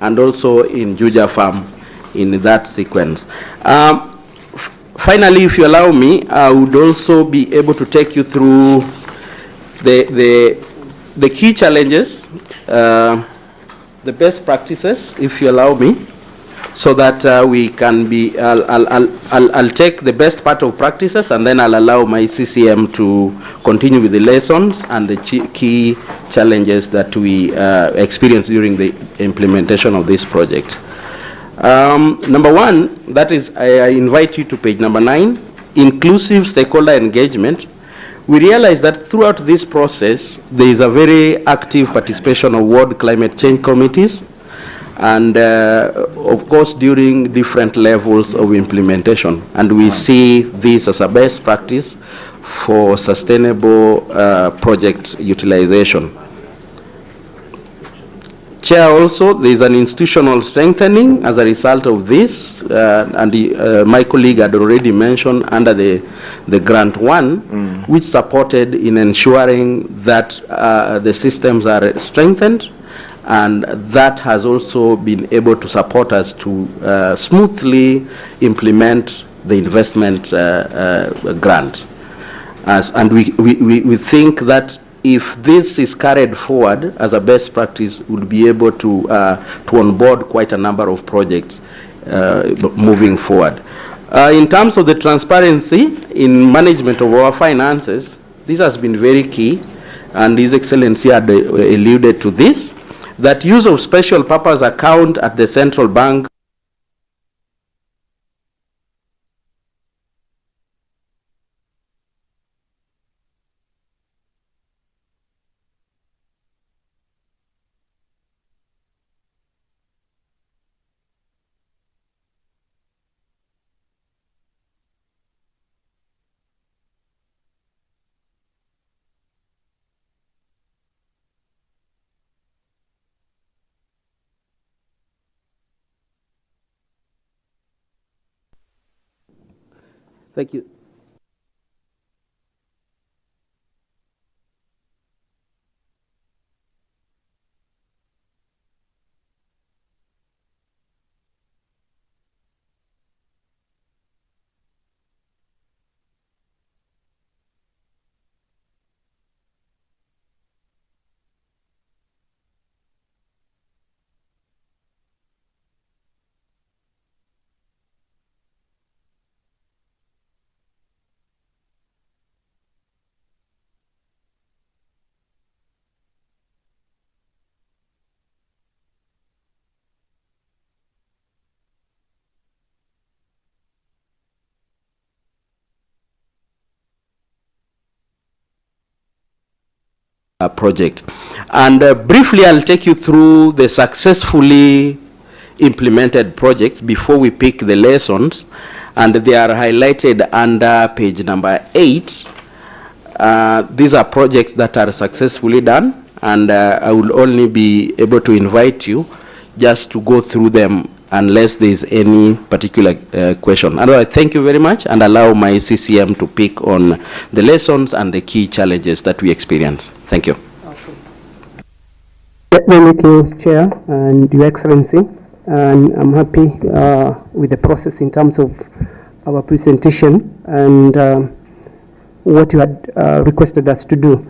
and also in Juja Farm in that sequence. Finally, if you allow me, I would also be able to take you through the key challenges, the best practices, if you allow me, so that we can be, I'll take the best part of practices, and then I'll allow my CCM to continue with the lessons and the key challenges that we experienced during the implementation of this project. Number one, that is, I invite you to page number 9, inclusive stakeholder engagement. We realize that throughout this process, there is a very active participation of ward climate change committees, and of course during different levels of implementation. And we see this as a best practice for sustainable project utilization. Chair, also there is an institutional strengthening as a result of this, and my colleague had already mentioned under the grant 1, which supported in ensuring that the systems are strengthened, and that has also been able to support us to smoothly implement the investment grant. And we think that if this is carried forward as a best practice, we'll be able to onboard quite a number of projects moving forward. In terms of the transparency in management of our finances, this has been very key, and His Excellency had alluded to this, that use of special purpose account at the central bank Thank you. Project. And briefly, I'll take you through the successfully implemented projects before we pick the lessons, and they are highlighted under page number 8. These are projects that are successfully done, and I will only be able to invite you just to go through them unless there is any particular question. Otherwise, thank you very much, and allow my CCM to pick on the lessons and the key challenges that we experience. Thank you. Thank you, Chair and Your Excellency. And I'm happy with the process in terms of our presentation and what you had requested us to do.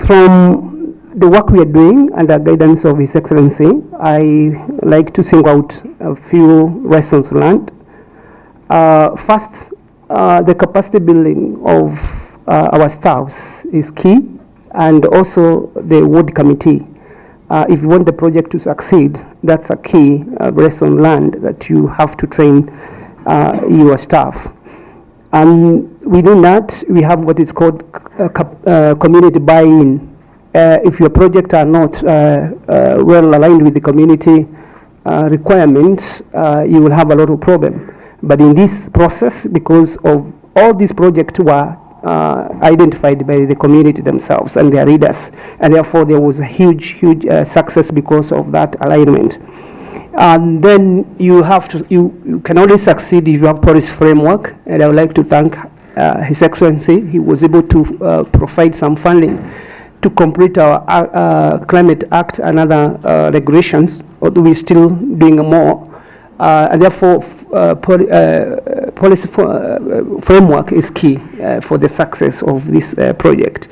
From the work we are doing under guidance of His Excellency, I like to single out a few lessons learned. First, the capacity building of our staffs is key, and also the ward committee. If you want the project to succeed, that's a key lesson learned, that you have to train your staff. And within that, we have what is called community buy-in. If your projects are not well aligned with the community requirements, you will have a lot of problem. But in this process, because of all these projects were identified by the community themselves and their leaders, and therefore there was a huge success because of that alignment. And then you can only succeed if you have policy framework, and I would like to thank His Excellency. He was able to provide some funding to complete our Climate Act and other regulations, although we're still doing more. And therefore, policy framework is key for the success of this project.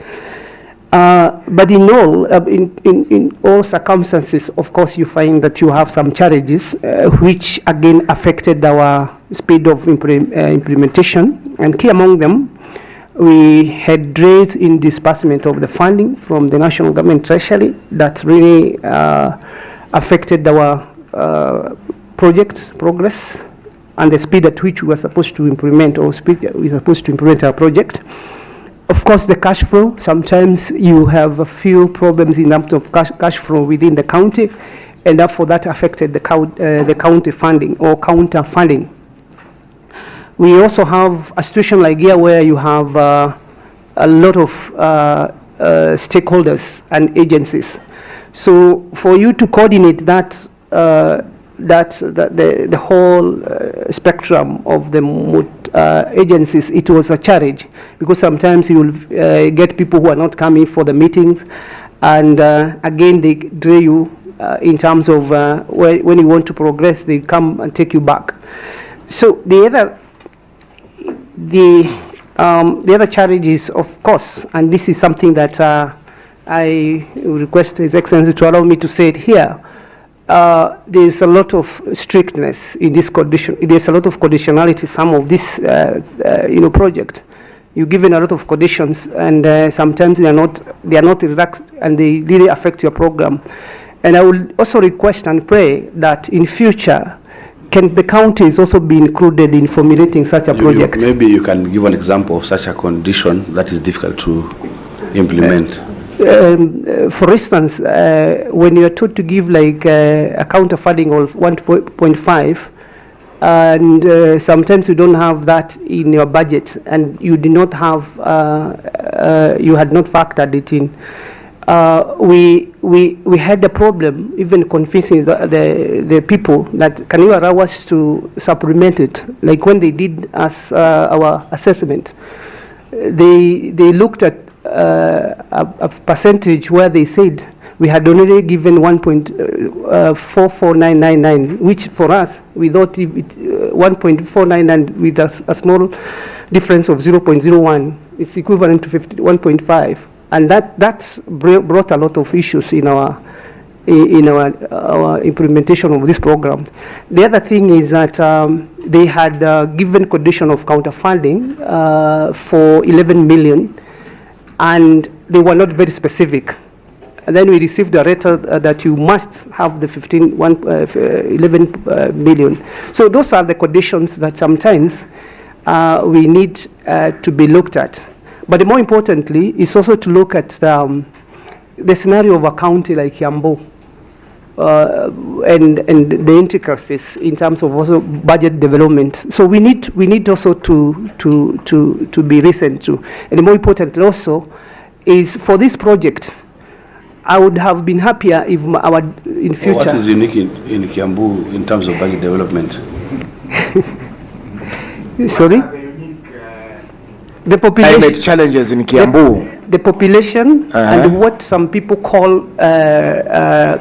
But in all circumstances, of course, you find that you have some challenges, which again affected our speed of implementation. And key among them, we had delays in disbursement of the funding from the national government treasury that really affected our project progress and the speed at which we were supposed to implement our project. Of course, the cash flow, sometimes you have a few problems in terms of cash flow within the county, and therefore that affected the county funding or counter funding. We also have a situation like here where you have a lot of stakeholders and agencies. So for you to coordinate that, the whole spectrum of the agencies, it was a challenge, because sometimes you will get people who are not coming for the meetings, and again they delay you in terms of when you want to progress, they come and take you back. So the other challenge is, of course, and this is something that I request His Excellency to allow me to say it here. There's a lot of strictness in this condition. There's a lot of conditionality. Some of this, project, you're given a lot of conditions, and sometimes they are not relaxed, and they really affect your program. And I will also request and pray that in future, can the counties also be included in formulating such a project? Maybe you can give an example of such a condition that is difficult to implement. For instance, when you are told to give like a counter funding of 1.5, and sometimes you don't have that in your budget, and you did not have, you had not factored it in. We had a problem even convincing the people that can you allow us to supplement it, like when they did us our assessment, they looked at a percentage where they said we had already given 1.44999, which for us we thought 1.499 with a small difference of 0.01 is equivalent to 1.5, and that brought a lot of issues in our implementation of this program. The other thing is that they had given condition of counter funding for 11 million, and they were not very specific. And then we received a letter that you must have the 11 million. So those are the conditions that sometimes we need to be looked at. But more importantly, is also to look at the scenario of a county like Kiambu, and the intricacies in terms of also budget development. So we need also to be listened to. And more importantly also is for this project, I would have been happier if in future. What is unique in Kiambu in terms of budget development? Sorry? The population. Climate challenges in Kiambu. The population and what some people call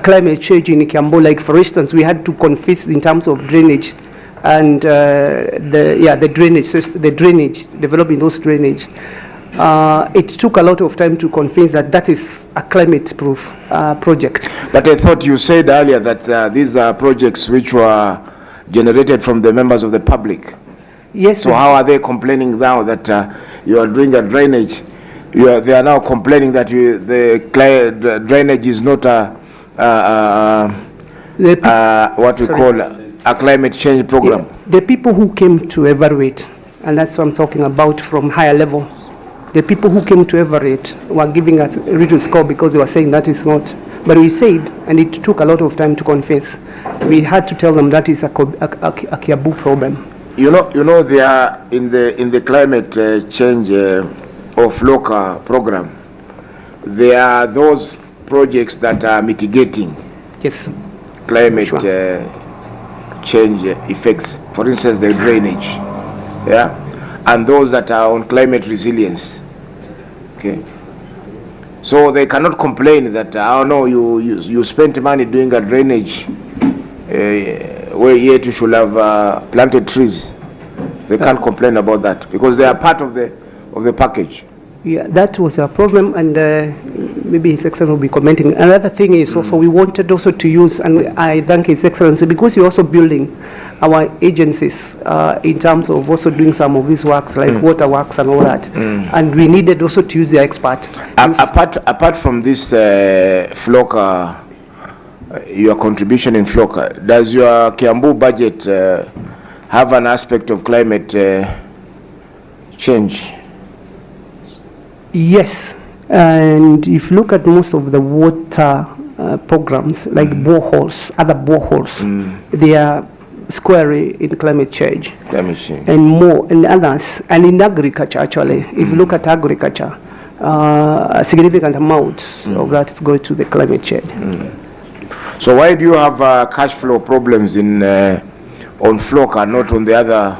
climate change in Kiambu. Like for instance, we had to confess in terms of drainage, and the drainage, developing those drainage. It took a lot of time to convince that is a climate-proof project. But I thought you said earlier that these are projects which were generated from the members of the public. Yes. So how are they complaining now that you are doing a drainage? They are now complaining that the drainage is not what we call a climate change program. Yeah, the people who came to evaluate, and that's what I'm talking about from higher level, the people who came to evaluate were giving us a little score because they were saying that is not. But we said, and it took a lot of time to convince, we had to tell them that is a Kiambu problem. You know, they are in the climate change of local program. There are those projects that are mitigating climate change effects. For instance, the drainage, and those that are on climate resilience. Okay. So they cannot complain that, oh no, you spent money doing a drainage where yet you should have planted trees. They can't complain about that because they are part of the package. Yeah, that was a problem, and maybe His Excellency will be commenting. Another thing is also we wanted also to use, and I thank His Excellency, because you're also building our agencies in terms of also doing some of these works like water works and all that, and we needed also to use their expert. Apart from this FLOCA, your contribution in FLOCA, does your Kiambu budget have an aspect of climate change? Yes, and if you look at most of the water programs like boreholes, other boreholes, they are squarely in climate change. And more in others, and in agriculture actually, if you look at agriculture, a significant amount of that is going to the climate change. So why do you have cash flow problems in on FLOCA, not on the other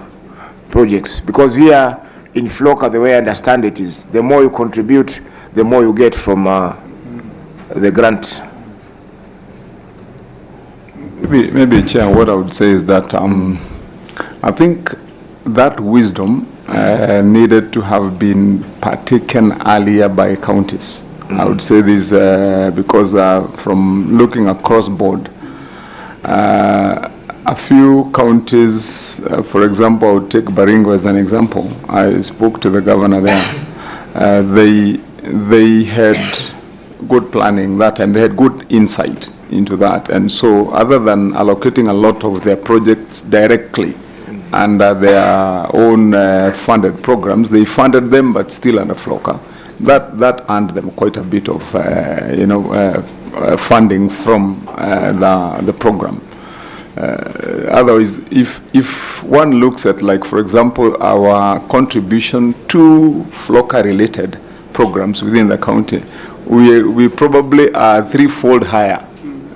projects? Because here in FLOCA, the way I understand it is, the more you contribute, the more you get from the grant. Maybe, Chair, what I would say is that I think that wisdom needed to have been partaken earlier by counties. I would say this because from looking across board, a few counties, for example, I would take Baringo as an example. I spoke to the governor there. They had good planning that time. They had good insight into that, and so other than allocating a lot of their projects directly under their own funded programs, they funded them, but still under FLOCA. That earned them quite a bit of funding from the program. Otherwise, if one looks at, like, for example, our contribution to FLOCA related programs within the county, we probably are threefold higher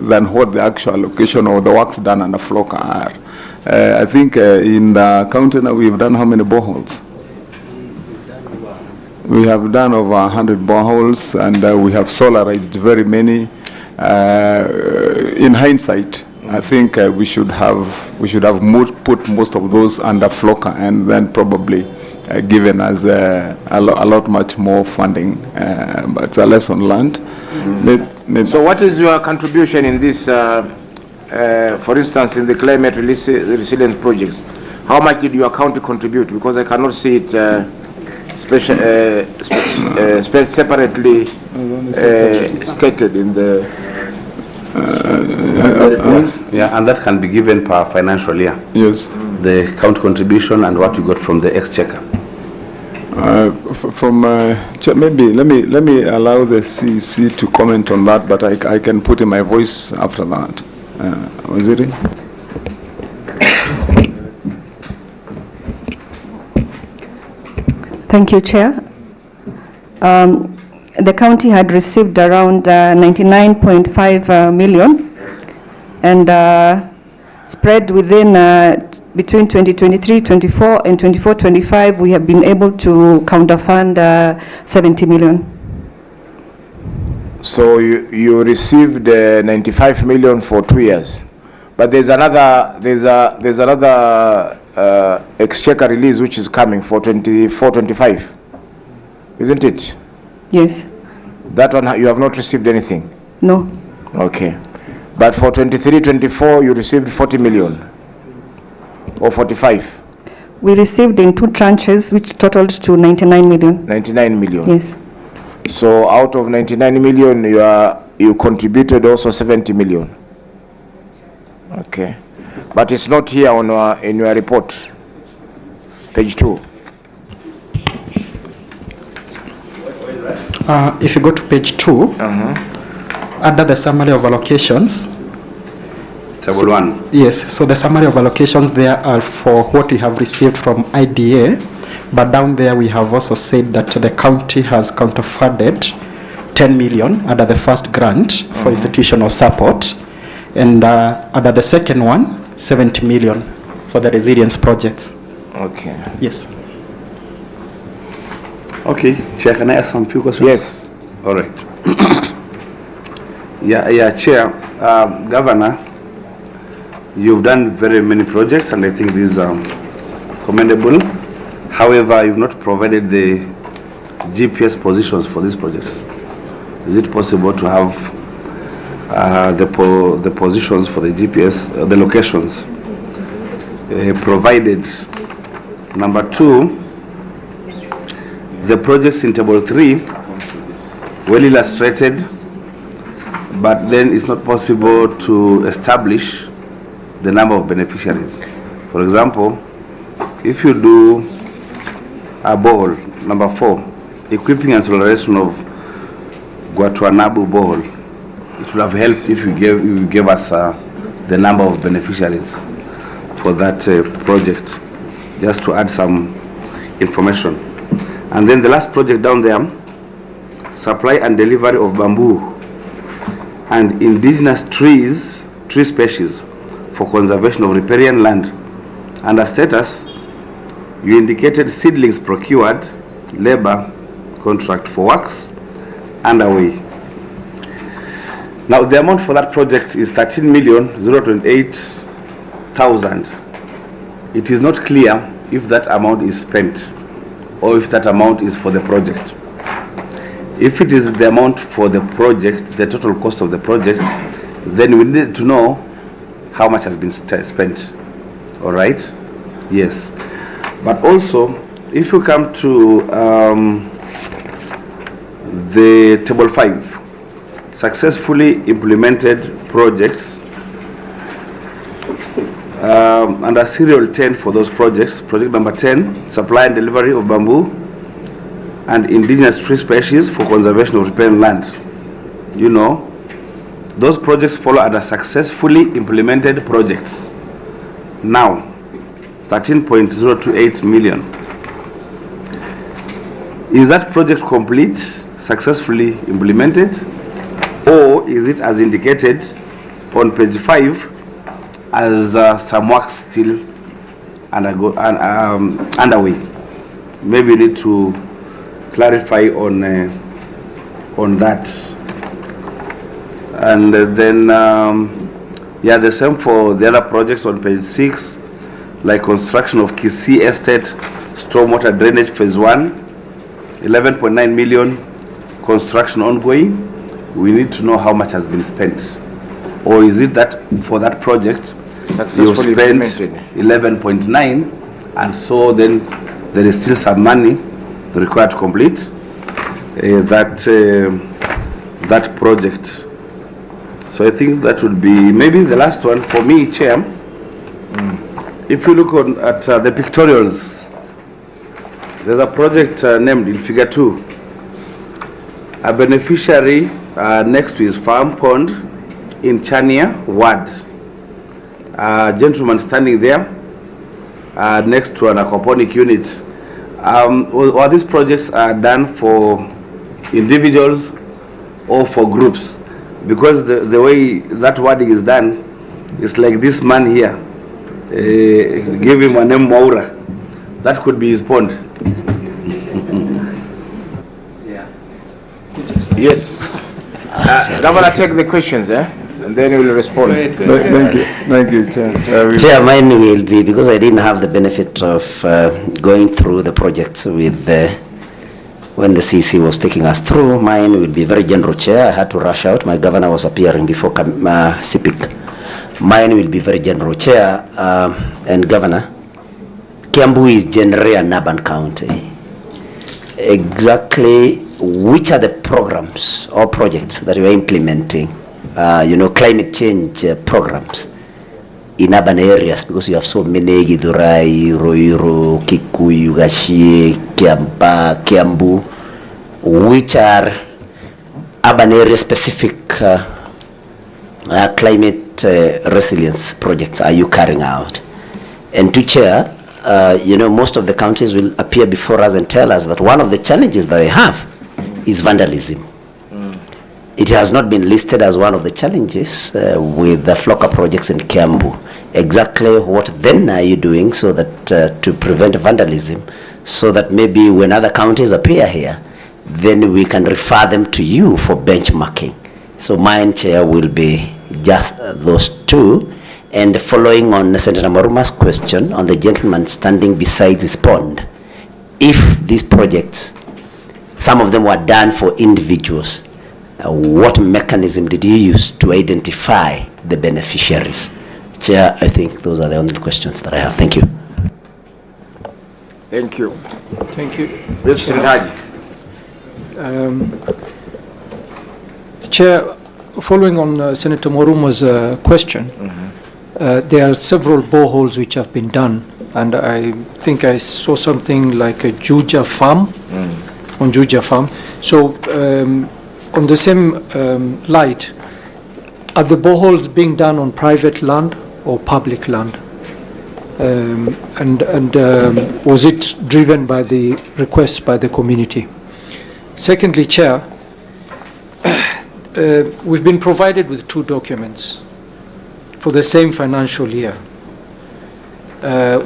than what the actual allocation or the works done under FLOCA are. I think in the county now we've done how many boreholes? We have done over 100 boreholes, and we have solarized very many. In hindsight, I think we should have put most of those under FLOCA, and then probably given us a lot much more funding. But it's a lesson learned. So what is your contribution in this, for instance, in the climate resilient projects? How much did your county contribute? Because I cannot see it separately stated in the yeah, and that can be given per financial year. Yes. The county contribution and what you got from the exchequer. Maybe let me allow the CC to comment on that, but I can put in my voice after that. Waziri? Thank you, Chair. The county had received around 99.5 million, and spread within between 2023-24 and 24-25, we have been able to counterfund 70 million. So you received 95 million for 2 years, but there's another exchequer release which is coming for 24-25, isn't it? Yes. That one you have not received anything? No. Okay. But for 23-24 you received 40 million or 45? We received in 2 tranches which totaled to 99 million. 99 million? Yes. So out of 99 million you contributed also 70 million. Okay. But it's not here on in your report, page 2. If you go to page 2, under the summary of allocations, Table 1. Yes, so the summary of allocations there are for what we have received from IDA, but down there we have also said that the county has counterfunded 10 million under the first grant for institutional support, and under the second one, 70 million for the resilience projects. Okay. Yes. Okay, Chair, can I ask some few questions? Yes. All right. Chair, Governor, you've done very many projects, and I think these are commendable. However, you've not provided the GPS positions for these projects. Is it possible to have the positions for the GPS, the locations provided? Number two, the projects in table 3 well illustrated, but then it's not possible to establish the number of beneficiaries. For example, if you do a borehole, number 4, equipping and acceleration of Guatuanabu borehole, it would have helped if you gave us the number of beneficiaries for that project, just to add some information. And then the last project down there, supply and delivery of bamboo and indigenous tree species for conservation of riparian land. Under status, you indicated seedlings procured, labor contract for works underway. Now the amount for that project is 13,028,000. It is not clear if that amount is spent or if that amount is for the project. If it is the amount for the project, the total cost of the project, then we need to know how much has been spent. All right? Yes. But also, if you come to the table 5, successfully implemented projects, under serial 10 for those projects, project number 10, supply and delivery of bamboo and indigenous tree species for conservation of riparian land. You know, those projects follow under successfully implemented projects. Now, 13.028 million. Is that project complete, successfully implemented, or is it as indicated on page 5 as some work still underway? Maybe you need to clarify on that. And then the same for the other projects on page 6, like construction of Kisii Estate stormwater drainage phase 1, 11.9 million, construction ongoing. We need to know how much has been spent, or is it that for that project you spent 11.9, and so then there is still some money required to complete that project. So I think that would be maybe the last one for me, Chair. If you look at the pictorials, there's a project named in figure 2, a beneficiary next to his farm pond in Chania Ward. A gentleman standing there next to an aquaponic unit. All these projects are done for individuals or for groups, because the way that wording is done is like this man here, give him a name Maura, that could be his pond. Yes. Governor, take the questions, and then we will respond. Thank you, Chair. Chair, mine will be, because I didn't have the benefit of going through the projects with when the CC was taking us through. Mine will be very general, Chair. I had to rush out. My governor was appearing before CPIC. Mine will be very general, Chair and Governor. Kiambu is generally an urban county. Exactly which are the programs or projects that you are implementing, climate change programs in urban areas, because you have so many, Githurai, Roiro, Kikuyu, Gashie, Kiambu, which are urban area specific climate resilience projects are you carrying out? And to Chair, most of the counties will appear before us and tell us that one of the challenges that they have is vandalism. It has not been listed as one of the challenges with the FLOCA projects in Kiambu. Exactly what then are you doing so that to prevent vandalism, so that maybe when other counties appear here, then we can refer them to you for benchmarking. So mine, Chair, will be just those two. And following on Senator Maruma's question on the gentleman standing beside his pond, if these projects, some of them were done for individuals, what mechanism did you use to identify the beneficiaries? Chair, I think those are the only questions that I have. Thank you. Thank you. Thank you. Mr. Haji. Chair, following on Senator Moruma's question, there are several boreholes which have been done, and I think I saw something like a Juja farm, on Juja farm. So on the same light, are the boreholes being done on private land or public land? Was it driven by the request by the community? Secondly, Chair, we've been provided with two documents for the same financial year,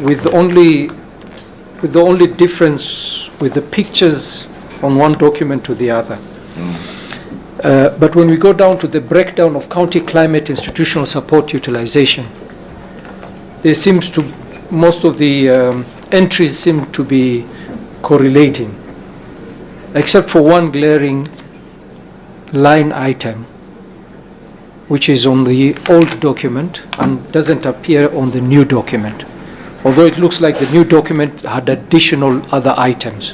with the only difference with the pictures on one document to the other. But when we go down to the breakdown of county climate institutional support utilization, there seems to, most of the entries seem to be correlating, except for one glaring line item, which is on the old document and doesn't appear on the new document, although it looks like the new document had additional other items.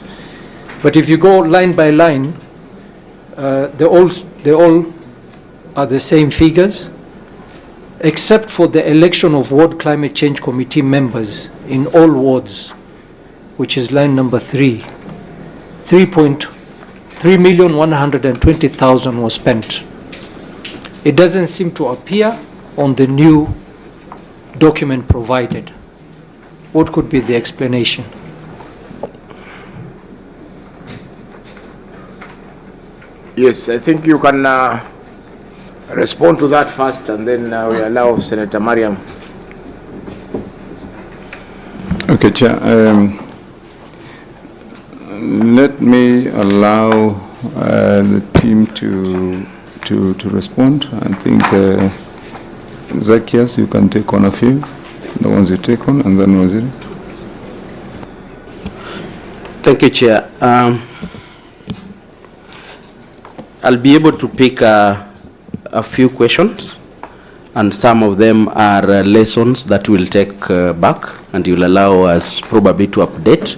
But if you go line by line, they all are the same figures, except for the election of Ward Climate Change Committee members in all wards, which is line number 3. 3,120,000 was spent. It doesn't seem to appear on the new document provided. What could be the explanation? Yes, I think you can respond to that first, and then we allow Senator Mariam. Okay, Chair. Let me allow the team to respond. I think Zacchaeus, you can take on a few, the ones you take on, and then Waziri. Thank you, Chair. I'll be able to pick a few questions, and some of them are lessons that we'll take back, and you'll allow us probably to update,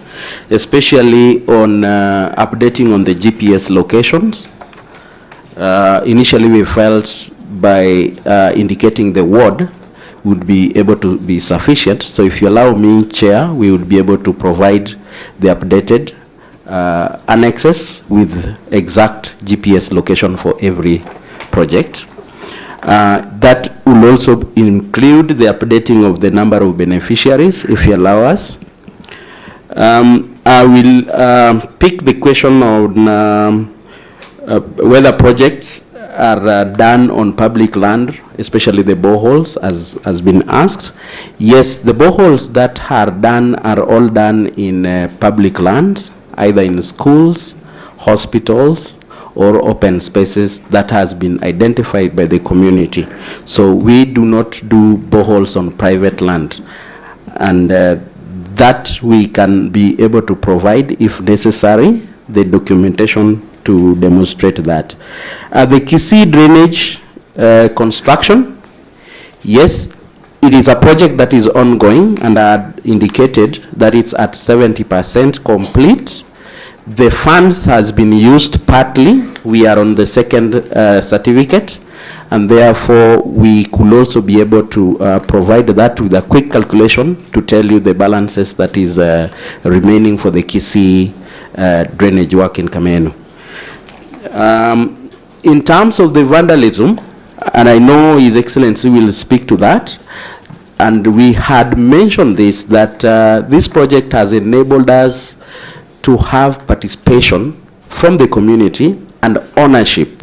especially on updating on the GPS locations. Initially we felt by indicating the ward would be able to be sufficient. So if you allow me, Chair, we would be able to provide the updated annexes with exact GPS location for every project. That will also include the updating of the number of beneficiaries, if you allow us. I will pick the question on whether projects are done on public land, especially the boreholes, as has been asked. Yes, the boreholes that are done are all done in public lands, either in schools, hospitals, or open spaces that has been identified by the community. So we do not do boreholes on private land, and that we can be able to provide, if necessary, the documentation to demonstrate that. The Kisii drainage construction, yes, it is a project that is ongoing, and I had indicated that it's at 70% complete. The funds has been used partly. We are on the second certificate, and therefore we could also be able to provide that with a quick calculation to tell you the balances that is remaining for the Kisii drainage work in Kameno. In terms of the vandalism, and I know His Excellency will speak to that, and we had mentioned this, that this project has enabled us to have participation from the community and ownership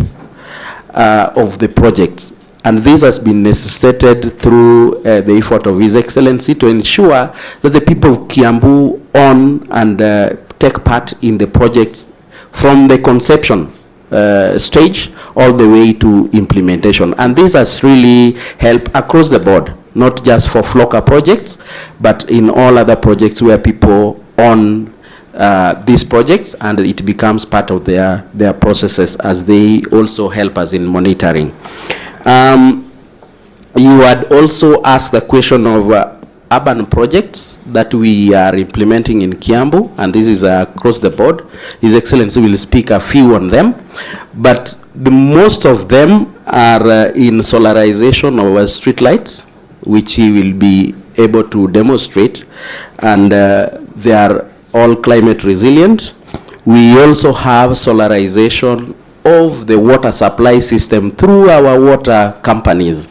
of the project. And this has been necessitated through the effort of His Excellency to ensure that the people of Kiambu own and take part in the projects from the conception stage all the way to implementation. And this has really helped across the board, not just for FLOCA projects, but in all other projects where people own these projects, and it becomes part of their processes as they also help us in monitoring. You had also asked the question of urban projects that we are implementing in Kiambu, and this is across the board. His Excellency will speak a few on them, but the most of them are in solarization of street lights, which he will be able to demonstrate, and they are all climate resilient. We also have solarization of the water supply system through our water companies.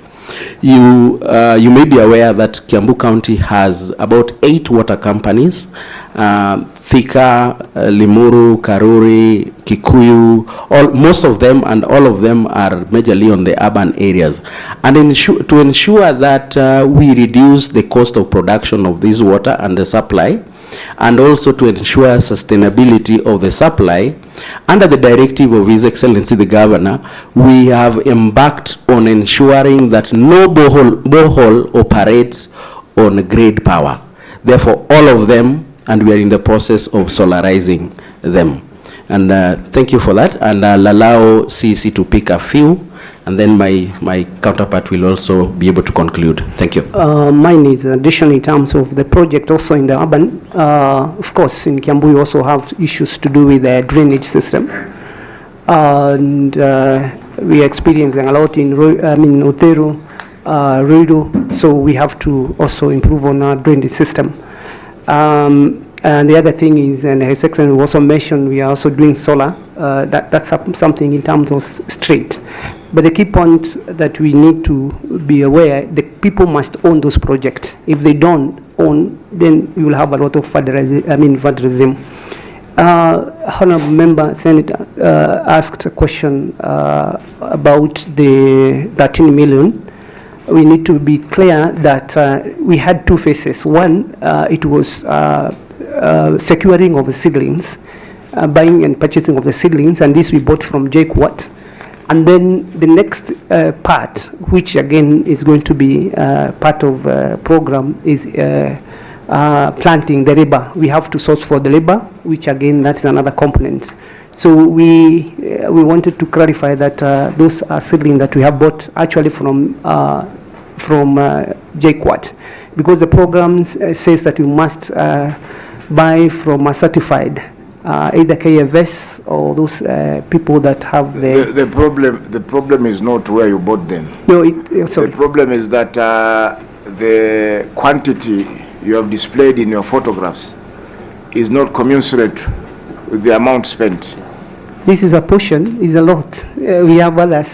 You may be aware that Kiambu County has about 8 water companies, Thika, Limuru, Karuri, Kikuyu, most of them, and all of them are majorly on the urban areas. And to ensure that we reduce the cost of production of this water and the supply, and also to ensure sustainability of the supply, under the directive of His Excellency the Governor, we have embarked on ensuring that no borehole operates on grid power. Therefore, all of them, and we are in the process of solarizing them. And thank you for that, and I'll allow CC to pick a few, and then my counterpart will also be able to conclude. Thank you. Mine is additional in terms of the project also in the urban. Of course, in Kiambu we also have issues to do with the drainage system. And we are experiencing a lot in Oteru, Ruido, so we have to also improve on our drainage system. And the other thing is, and His Excellency also mentioned, we are also doing solar. That's something in terms of street. But the key point that we need to be aware, the people must own those projects. If they don't own, then you will have a lot of vandalism. Honorable Member Senator asked a question about the 13 million. We need to be clear that we had 2 phases. One, it was securing of the seedlings, buying and purchasing of the seedlings, and this we bought from JQuat. And then the next part, which again is going to be part of program, is planting the labor. We have to source for the labor, which again, that's another component. So we wanted to clarify that those are seedlings that we have bought actually from JQuat, because the program says that you must buy from a certified either KFS or those people that have the problem is not where you bought them. No, the problem is that the quantity you have displayed in your photographs is not commensurate with the amount spent. This is a portion, is a lot. We have others.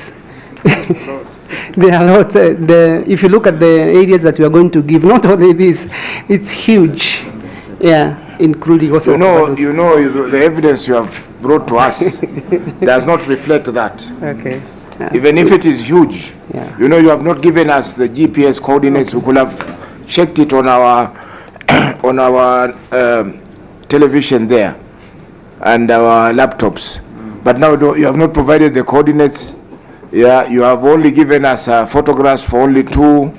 There are a lot. If you look at the areas that we are going to give, not only this, it's huge. Yeah. Including also you know the evidence you have brought to us does not reflect that. Okay. Even if it is huge, you know, you have not given us the GPS coordinates. We could have checked it on our television there and our laptops, but now you have not provided the coordinates. Yeah, you have only given us photographs for only two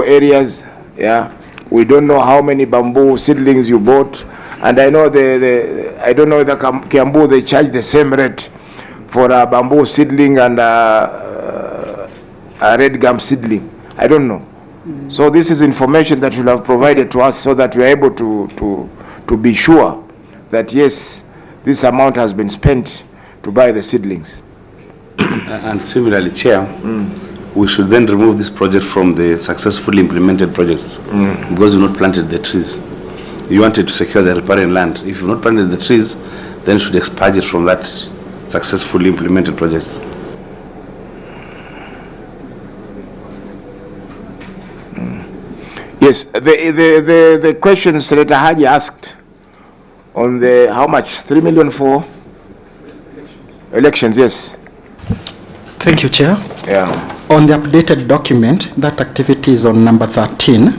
areas. Yeah. We don't know how many bamboo seedlings you bought, and I know I don't know the Kiambu, they charge the same rate for a bamboo seedling and a red gum seedling. I don't know. So this is information that you have provided to us so that we are able to be sure that yes, this amount has been spent to buy the seedlings. And similarly, Chair, we should then remove this project from the successfully implemented projects because you've not planted the trees. You wanted to secure the riparian land. If you've not planted the trees, then you should expurge it from that successfully implemented projects. Yes, the question Senator Haji asked on the how much? 3 million for elections, yes. Thank you, Chair. Yeah. On the updated document, that activity is on number 13.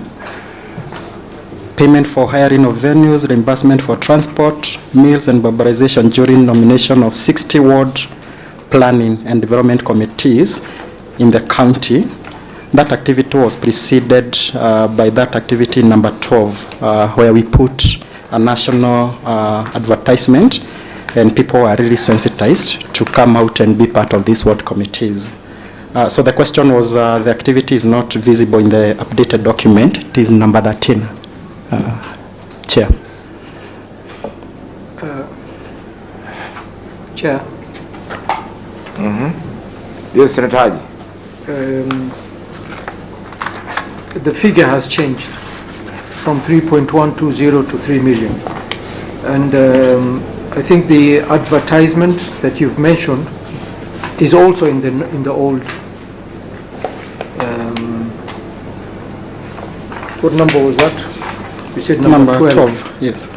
payment for hiring of venues, reimbursement for transport, meals and barbarization during nomination of 60 ward planning and development committees in the county. That activity was preceded by that activity number 12, where we put a national advertisement, and people are really sensitized to come out and be part of these ward committees. So the question was, the activity is not visible in the updated document. It is number 13. Chair. Chair. Yes, Senator Haji. The figure has changed from 3.120 to 3 million. And I think the advertisement that you've mentioned is also in the old. What number was that? You said number 12. Yes.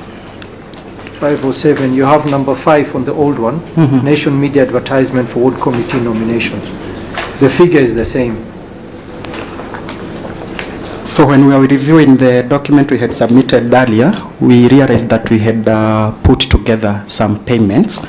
507. You have number 5 on the old one. Nation media advertisement for ward committee nominations. The figure is the same. So when we were reviewing the document we had submitted earlier, we realized that we had put together some payments,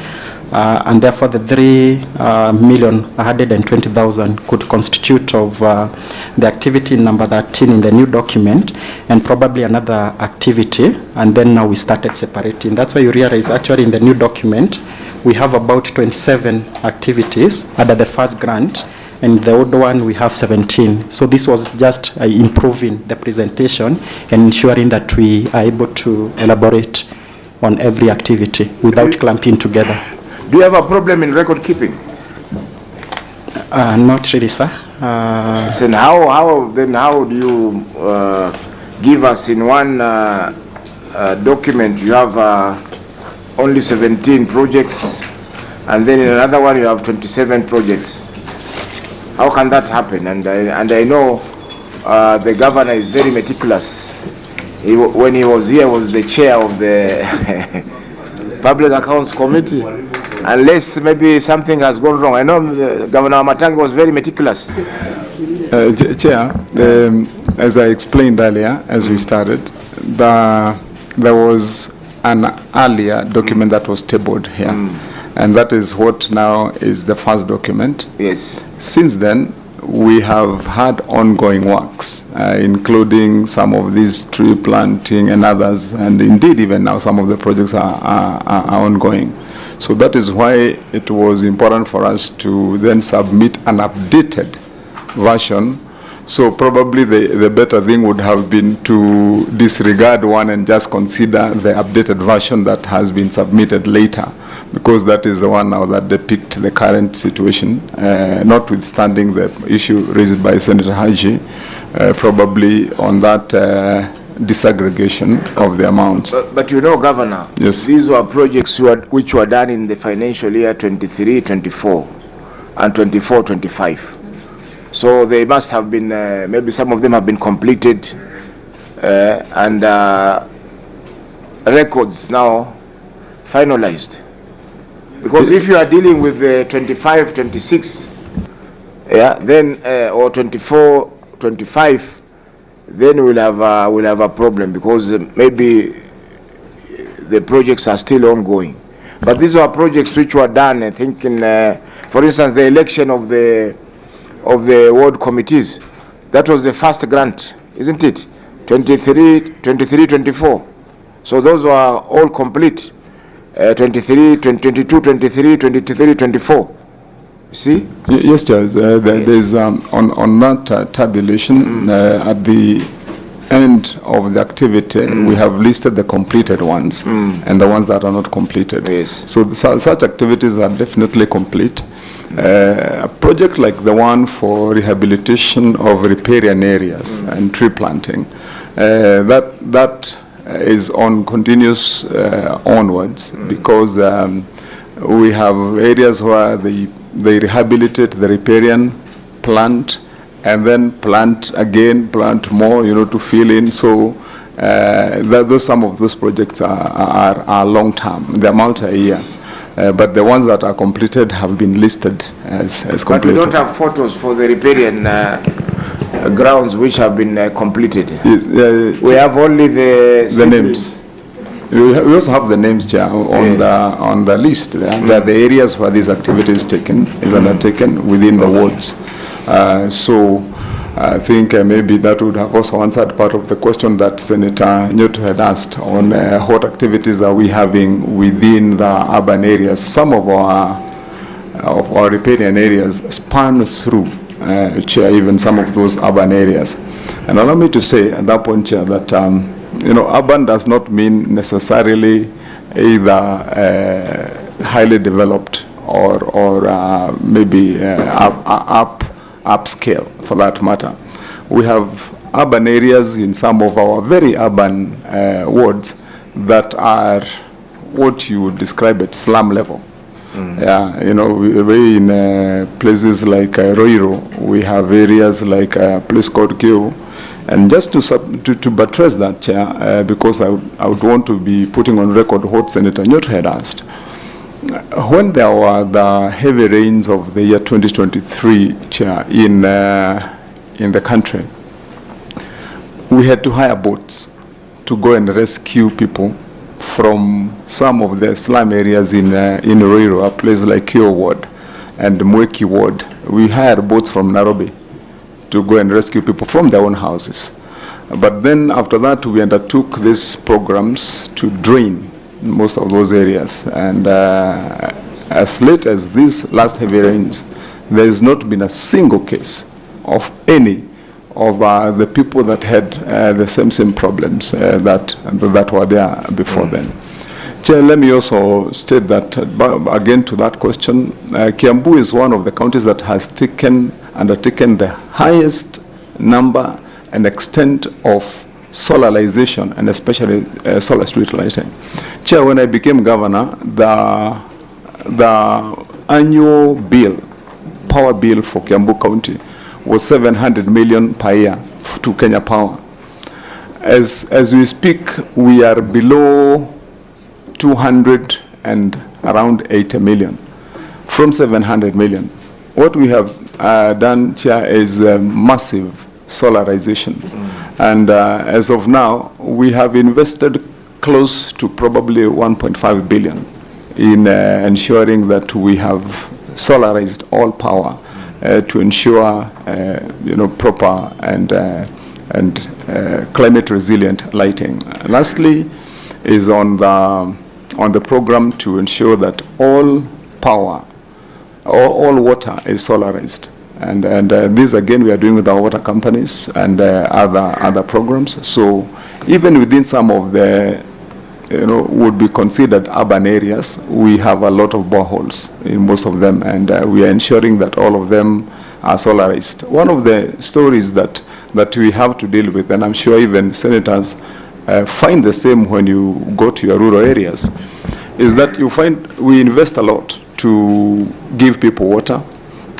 and therefore the 3,120,000 could constitute of the activity number 13 in the new document, and probably another activity, and then now we started separating. That's why you realize actually in the new document we have about 27 activities under the first grant, and the old one we have 17. So this was just improving the presentation and ensuring that we are able to elaborate on every activity without clumping together. Do you have a problem in record keeping? Not really, sir. Then how do you give us in one document you have only 17 projects, and then in another one you have 27 projects? How can that happen? And I know the governor is very meticulous. When he was here, was the chair of the Public Accounts Committee. Unless maybe something has gone wrong. I know Governor Wamatangi was very meticulous. Chair, as I explained earlier, as we started, there was an earlier document that was tabled here. And that is what now is the first document. Yes. Since then, we have had ongoing works, including some of these tree planting and others, and indeed even now some of the projects are ongoing. So that is why it was important for us to then submit an updated version. So probably the better thing would have been to disregard one and just consider the updated version that has been submitted later, because that is the one now that depicts the current situation, notwithstanding the issue raised by Senator Haji, probably on that disaggregation of the amounts. But you know, Governor, yes, these were projects which were done in the financial year 23-24 and 24-25. So they must have been, maybe some of them have been completed, and records now finalized. Because if you are dealing with 25, 26, yeah, then or 24, 25, then we'll have a problem, because maybe the projects are still ongoing. But these are projects which were done, I think, in, for instance, the election of the ward committees. That was the first grant, isn't it? 23-24. So those were all complete. 23, 22, 23, 23, 24. See? Yes, Judge. There's on that tabulation at the end of the activity, we have listed the completed ones and the ones that are not completed. Yes. So such activities are definitely complete. A project like the one for rehabilitation of riparian areas and tree planting, that is on continuous onwards, because we have areas where they rehabilitate the riparian, plant, and then plant again, plant more, to fill in. So some of those projects are long term, they're multi-year. But the ones that are completed have been listed as completed. But we don't have photos for the riparian grounds which have been completed? Yes, We have only the names. We also have the names, Chair, on the list. The areas where these activities is undertaken within the wards. So I think maybe that would have also answered part of the question that Senator Nyoto had asked on what activities are we having within the urban areas. Some of our riparian areas span through, Chair, even some of those urban areas. And allow me to say at that point, Chair, that urban does not mean necessarily either highly developed or maybe upscale for that matter. We have urban areas in some of our very urban wards that are what you would describe at slum level. Yeah, we in places like Roiro, we have areas like a place called Kio. And just to buttress that, Chair, because I would want to be putting on record what Senator Nyoto had asked. When there were the heavy rains of the year 2023, Chair, in the country, we had to hire boats to go and rescue people from some of the slum areas in Roiro, a place like Kio Ward and Mweki Ward. We hired boats from Nairobi to go and rescue people from their own houses. But then after that, we undertook these programs to drain most of those areas. And as late as these last heavy rains, there has not been a single case of any of the people that had the same problems that were there before then. Chair, let me also state that, again to that question, Kiambu is one of the counties that has undertaken the highest number and extent of solarization, and especially solar street lighting. Chair, when I became governor, the annual power bill for Kiambu County was 700 million per year to Kenya Power. As we speak, we are below 200 and around 80 million from 700 million. What we have done, Chair, is massive solarization. And as of now, we have invested close to probably 1.5 billion in ensuring that we have solarized all power to ensure proper and climate resilient lighting. Lastly is on the program to ensure that all power, all water is solarized. And this again we are doing with our water companies and other programs. So even within some of the would be considered urban areas, we have a lot of boreholes in most of them, and we are ensuring that all of them are solarized. One of the stories that we have to deal with, and I'm sure even senators find the same when you go to your rural areas, is that you find we invest a lot to give people water.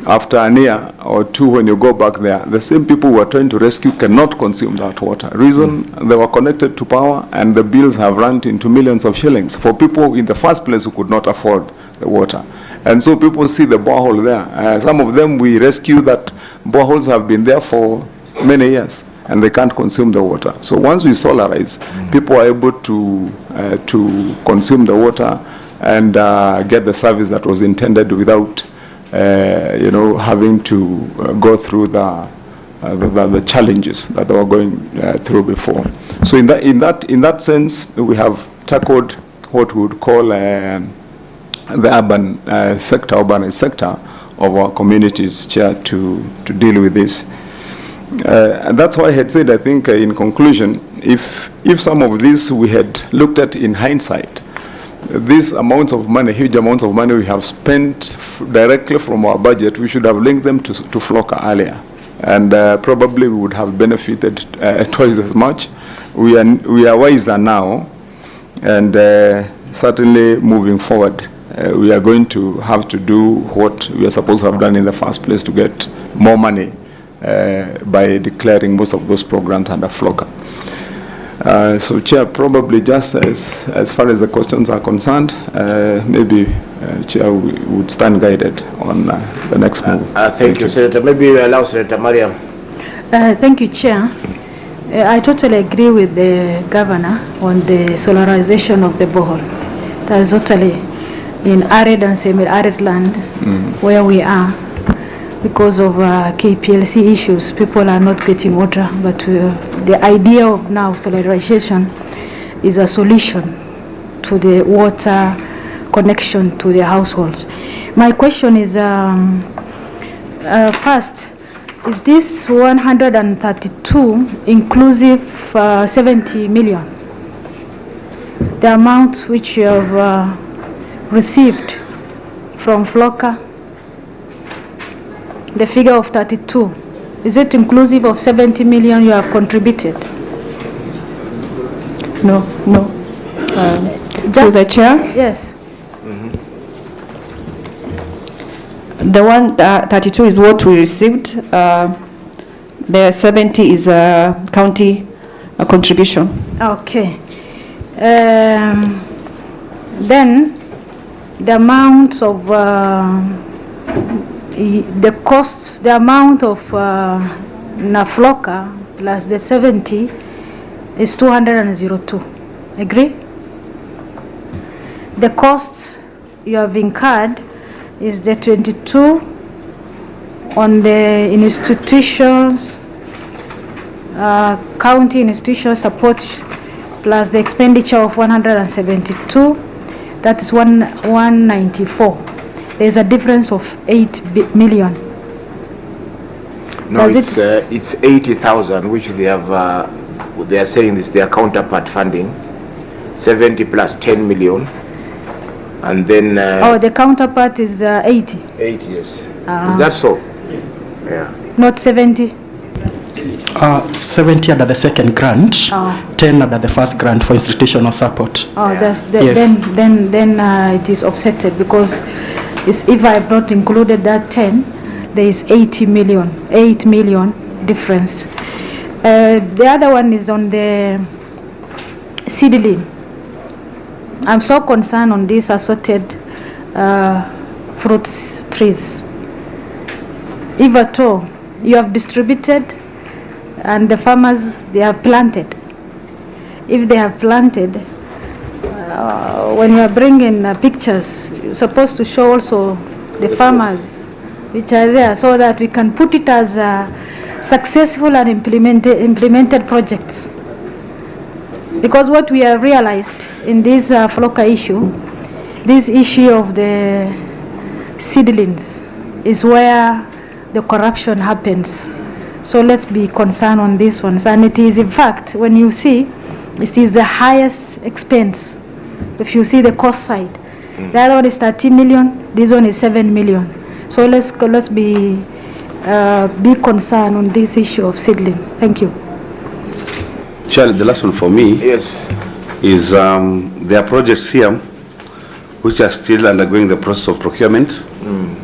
After a year or two, when you go back there, the same people who are trying to rescue cannot consume that water. Reason, they were connected to power, and the bills have run into millions of shillings for people in the first place who could not afford the water. And so people see the borehole there. Some of them we rescue that boreholes have been there for many years, and they can't consume the water. So once we solarize, people are able to consume the water and get the service that was intended without having to go through the challenges that they were going through before. So in that sense, we have tackled what we would call the urbanized sector of our communities, Chair, to deal with this. And that's why I had said, I think, in conclusion, if some of this we had looked at in hindsight, these amounts of money, huge amounts of money we have spent directly from our budget, we should have linked them to FLOCA earlier, and probably we would have benefited twice as much. We are wiser now, and certainly moving forward, we are going to have to do what we are supposed to have done in the first place to get more money by declaring most of those programs under FLOCA. So, Chair, probably just as far as the questions are concerned, maybe, Chair, we would stand guided on the next move. Thank you, Senator. Maybe we allow Senator Mariam. Thank you, Chair. I totally agree with the Governor on the solarization of the borehole. That is totally in arid and semi-arid land where we are. Because of KPLC issues, people are not getting water, but the idea of now solarization is a solution to the water connection to the households. My question is, first, is this 132 inclusive 70 million? The amount which you have received from FLOCA, the figure of 32, is it inclusive of 70 million you have contributed? No. To the chair? Yes. The 132 is what we received. The 70 is a county contribution. Okay. Then the amount of the cost, the amount of NAFLOCA plus the 70 is 202. Agree? The cost you have incurred is the 22 on the institutions, county institutional support plus the expenditure of 172. That is 194. There is a difference of 8 million. No, it's 80,000, which they have. They are saying this their counterpart funding, 70 plus 10 million, and then. The counterpart is 80. 80, yes. Is that so? Yes. Yeah. Not 70. 70 under the second grant, 10 under the first grant for institutional support. Yes. Then it is offsetted because if I have not included that 10, there is 8 million difference. The other one is on the seedling. I'm so concerned on these assorted fruits trees. If at all you have distributed and the farmers, they have planted. If they have planted, when you are bringing pictures, you're supposed to show also the farmers which are there so that we can put it as successful and implemented projects. Because what we have realized in this FLOCA issue, this issue of the seedlings is where the corruption happens. So let's be concerned on this one. And it is, in fact, when you see, it is the highest expense. If you see the cost side, the other one is 30 million, this one is 7 million. So let's be concerned on this issue of seedling. Thank you. Chair, the last one for me is there are projects here which are still undergoing the process of procurement.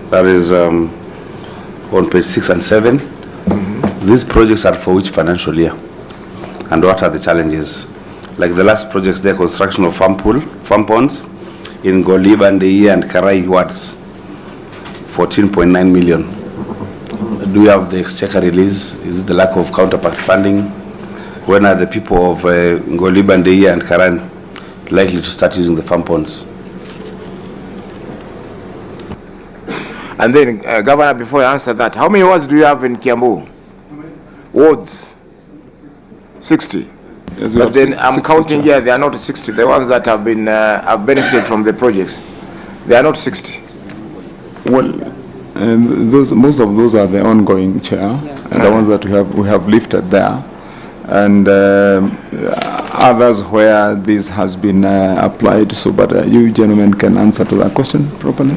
That is on page 6 and 7. These projects are for which financial year? And what are the challenges? Like the last projects, the construction of farm ponds in Goliba and Deia and Karai wards, 14.9 million. Do you have the exchequer release? Is it the lack of counterpart funding? When are the people of Goliba and Deia and Karan likely to start using the farm ponds? And then, Governor, before you answer that, how many wards do you have in Kiambu? Wards? 60. Yes, but then I'm counting here, they are not 60. The ones that have been have benefited from the projects, they are not 60. Well, most of those are the ongoing, Chair, and the ones that we have lifted there, and others where this has been applied. So, but you gentlemen can answer to that question properly.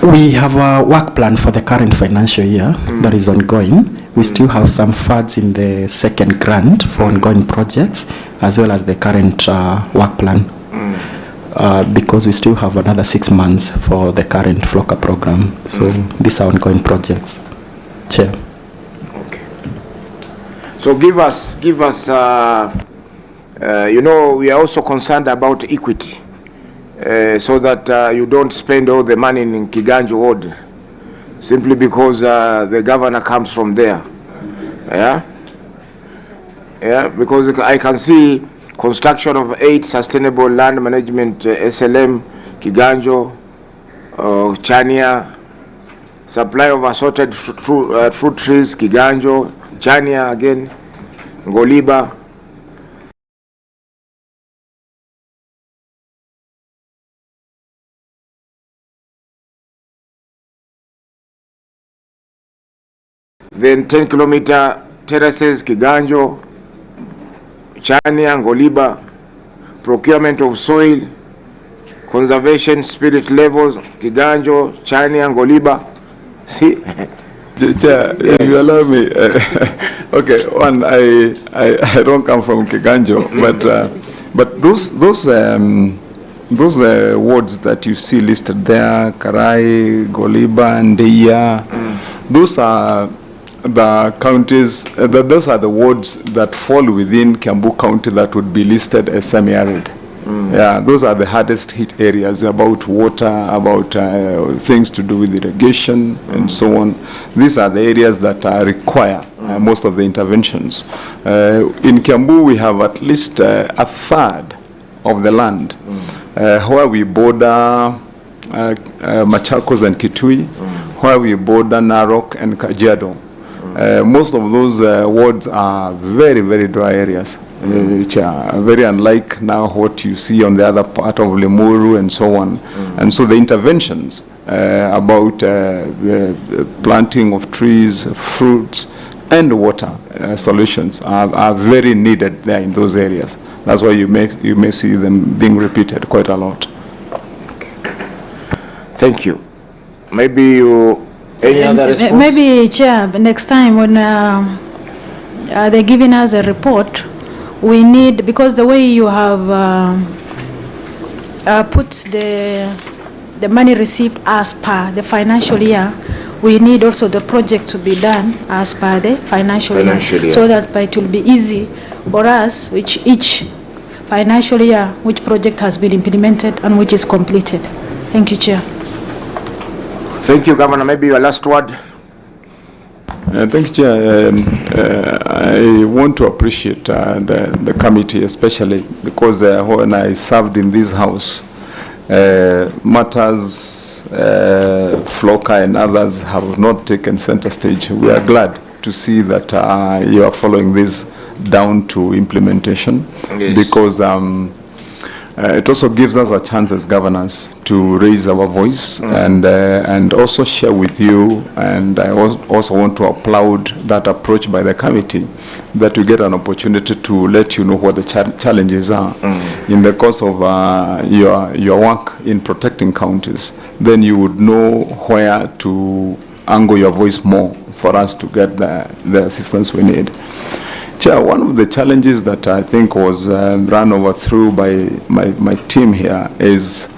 We have a work plan for the current financial year that is ongoing. We still have some funds in the second grant for ongoing projects, as well as the current work plan, because we still have another 6 months for the current FLOCA program. So these are ongoing projects. Chair. Okay. So give us. You know, we are also concerned about equity. So that you don't spend all the money in Kiganjo ward. simply because the governor comes from there. Yeah, yeah, because I can see construction of 8 sustainable land management SLM, Kiganjo, Chania, supply of assorted fruit trees, Kiganjo, Chania again, Ngoliba. Then 10-kilometer terraces, Kiganjo, Chania, Ngoliba, procurement of soil, conservation spirit levels, Kiganjo, Chania, Ngoliba. See? Chair, if you allow me, okay, one, I don't come from Kiganjo, but those words that you see listed there, Karai, Goliba, Ndeia, those are the counties, those are the wards that fall within Kiambu County that would be listed as semi-arid. Yeah, those are the hardest hit areas about water, about things to do with irrigation and so on. These are the areas that require most of the interventions. In Kiambu, we have at least a third of the land where we border Machakos and Kitui, where we border Narok and Kajiado. Most of those wards are very, very dry areas, which are very unlike now what you see on the other part of Limuru and so on. And so the interventions about planting of trees, fruits, and water solutions are very needed there in those areas. That's why you may see them being repeated quite a lot. Thank you. Maybe you... Any other response? Maybe, Chair, next time when they're giving us a report, we need, because the way you have put the money received as per the financial year, we need also the project to be done as per the financial year, so that it will be easy for us, which each financial year, which project has been implemented and which is completed. Thank you, Chair. Thank you, Governor. Maybe your last word. Thank you, Chair. I want to appreciate the committee, especially because when I served in this house, matters, Floka and others have not taken center stage. We are glad to see that you are following this down to implementation, because it also gives us a chance as governors to raise our voice and also share with you. And I also want to applaud that approach by the committee, that you get an opportunity to let you know what the challenges are in the course of your work in protecting counties. Then you would know where to angle your voice more for us to get the assistance we need. Chair, one of the challenges that I think was run over through by my team here is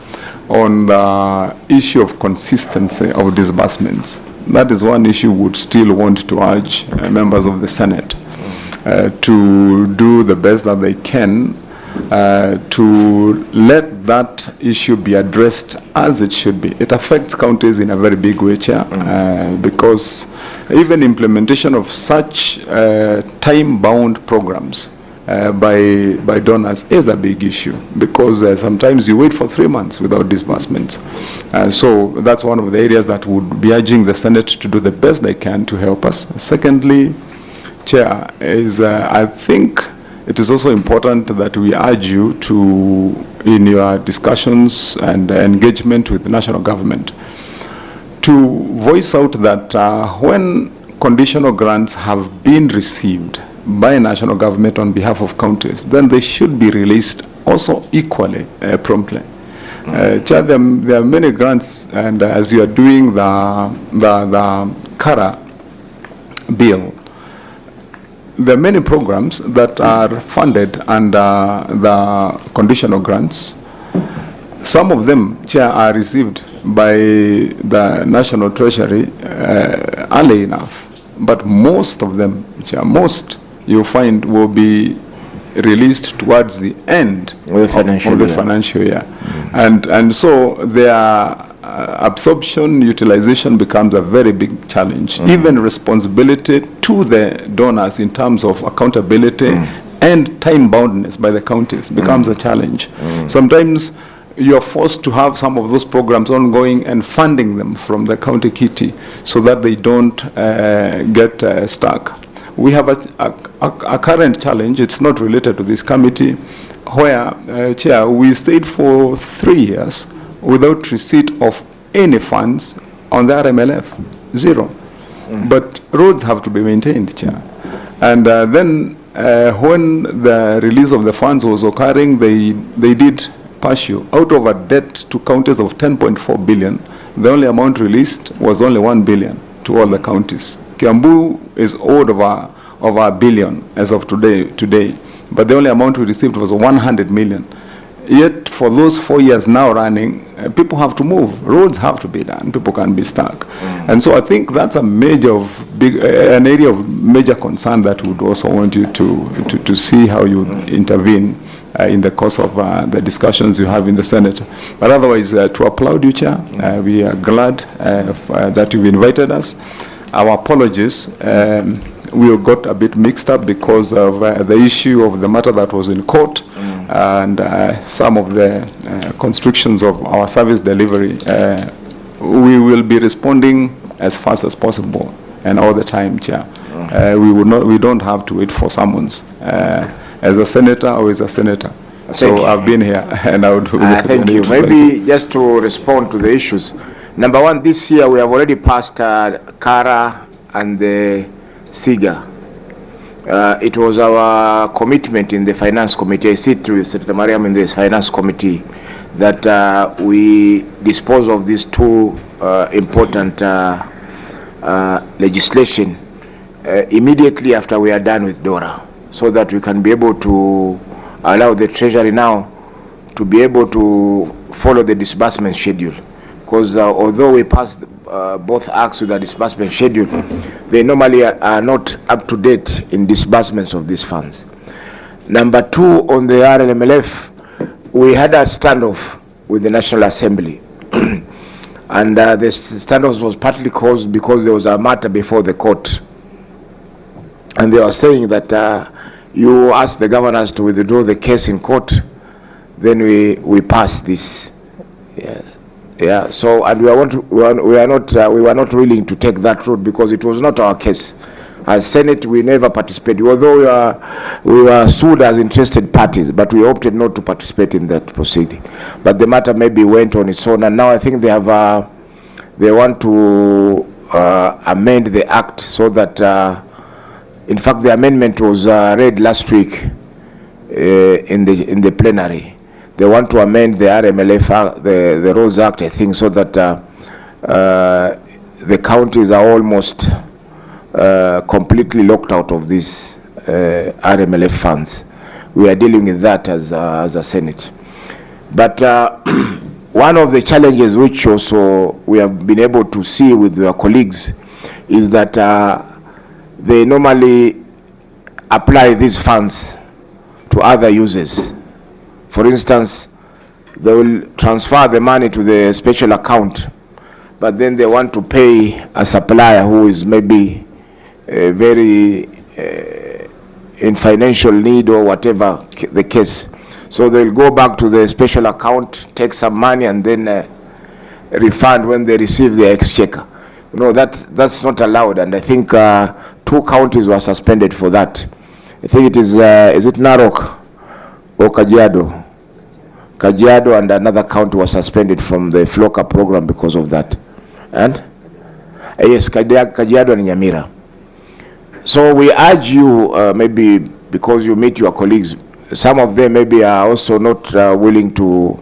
on the issue of consistency of disbursements. That is one issue we would still want to urge members of the Senate to do the best that they can to let that issue be addressed as it should be. It affects counties in a very big way, Chair, because even implementation of such time-bound programs by donors is a big issue, because sometimes you wait for 3 months without disbursements. So that's one of the areas that would be urging the Senate to do the best they can to help us. Secondly, Chair, is I think it is also important that we urge you to, in your discussions and engagement with the national government, to voice out that when conditional grants have been received by national government on behalf of counties, then they should be released also equally promptly. Chair, there are many grants, and as you are doing the Kara bill, there are many programs that are funded under the conditional grants. Some of them, Chair, are received by the National Treasury early enough, but most of them, Chair, most you find will be released towards the end of the financial year. And so there are absorption, utilization becomes a very big challenge. Even responsibility to the donors in terms of accountability and time boundedness by the counties becomes a challenge. Sometimes you are forced to have some of those programs ongoing and funding them from the county kitty so that they don't get stuck. We have a current challenge. It's not related to this committee, where, Chair, we stayed for 3 years without receipt of any funds on the RMLF, zero. But roads have to be maintained, Chair. And then when the release of the funds was occurring, they did partial. Out of a debt to counties of 10.4 billion, the only amount released was only 1 billion to all the counties. Kiambu is owed over $1 billion as of today, but the only amount we received was 100 million. Yet for those 4 years now running, people have to move. Roads have to be done. People can be stuck. And so I think that's an area of major concern that we would also want you to see how you intervene in the course of the discussions you have in the Senate. But otherwise, to applaud you, Chair. We are glad that you've invited us. Our apologies. We got a bit mixed up because of the issue of the matter that was in court and some of the constrictions of our service delivery. We will be responding as fast as possible and all the time, Chair. We don't have to wait for summons as a senator or as a senator. So I've been here and I would thank you. Maybe just to respond to the issues. Number one, this year we have already passed Kara and the SIGA. It was our commitment in the finance committee, I sit through Senator Mariam in this finance committee, that we dispose of these two important legislation immediately after we are done with DORA, so that we can be able to allow the Treasury now to be able to follow the disbursement schedule. Because although we passed both acts with a disbursement schedule, they normally are not up to date in disbursements of these funds. Number two, on the RLMLF, we had a standoff with the National Assembly. And the standoff was partly caused because there was a matter before the court. And they were saying that you ask the governors to withdraw the case in court, then we pass this. Yeah. So, and we were not willing to take that road because it was not our case. As Senate, we never participated, although we were sued as interested parties, but we opted not to participate in that proceeding. But the matter maybe went on its own, and now I think they want to amend the act so that, in fact, the amendment was read last week in the plenary. They want to amend the RMLF, the Roads Act, I think, so that the counties are almost completely locked out of these RMLF funds. We are dealing with that as a Senate. But one of the challenges which also we have been able to see with our colleagues is that they normally apply these funds to other users. For instance, they will transfer the money to the special account, but then they want to pay a supplier who is maybe very in financial need or whatever the case. So they'll go back to the special account, take some money, and then refund when they receive their exchequer. No, that's not allowed, and I think 2 counties were suspended for that. I think it is it Narok or Kajiado? Kajiado and another county was suspended from the FLOCA program because of that. And yes, Kajiado and Nyamira. So we urge you, maybe because you meet your colleagues, some of them maybe are also not willing to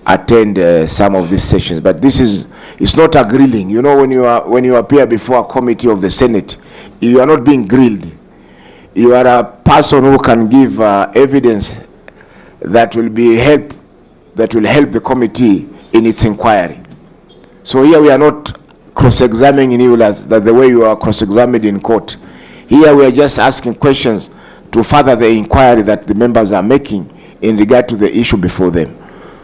attend some of these sessions, but it's not a grilling. You know, when you appear before a committee of the Senate, you are not being grilled. You are a person who can give evidence that will help the committee in its inquiry. So here we are not cross-examining you as the way you are cross-examined in court. Here we are just asking questions to further the inquiry that the members are making in regard to the issue before them.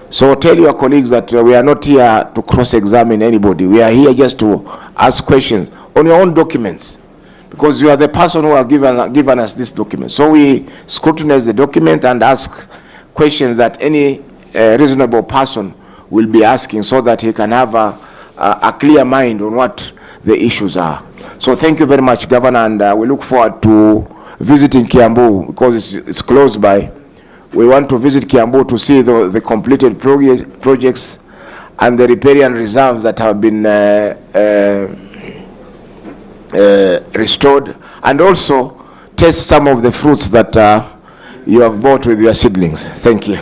So tell your colleagues that we are not here to cross-examine anybody. We are here just to ask questions on your own documents, because you are the person who have given us this document. So we scrutinize the document and ask questions that any reasonable person will be asking, so that he can have a clear mind on what the issues are. So thank you very much, Governor, and we look forward to visiting Kiambu, because it's close by. We want to visit Kiambu to see the completed projects and the riparian reserves that have been restored, and also taste some of the fruits that you have bought with your seedlings. Thank you.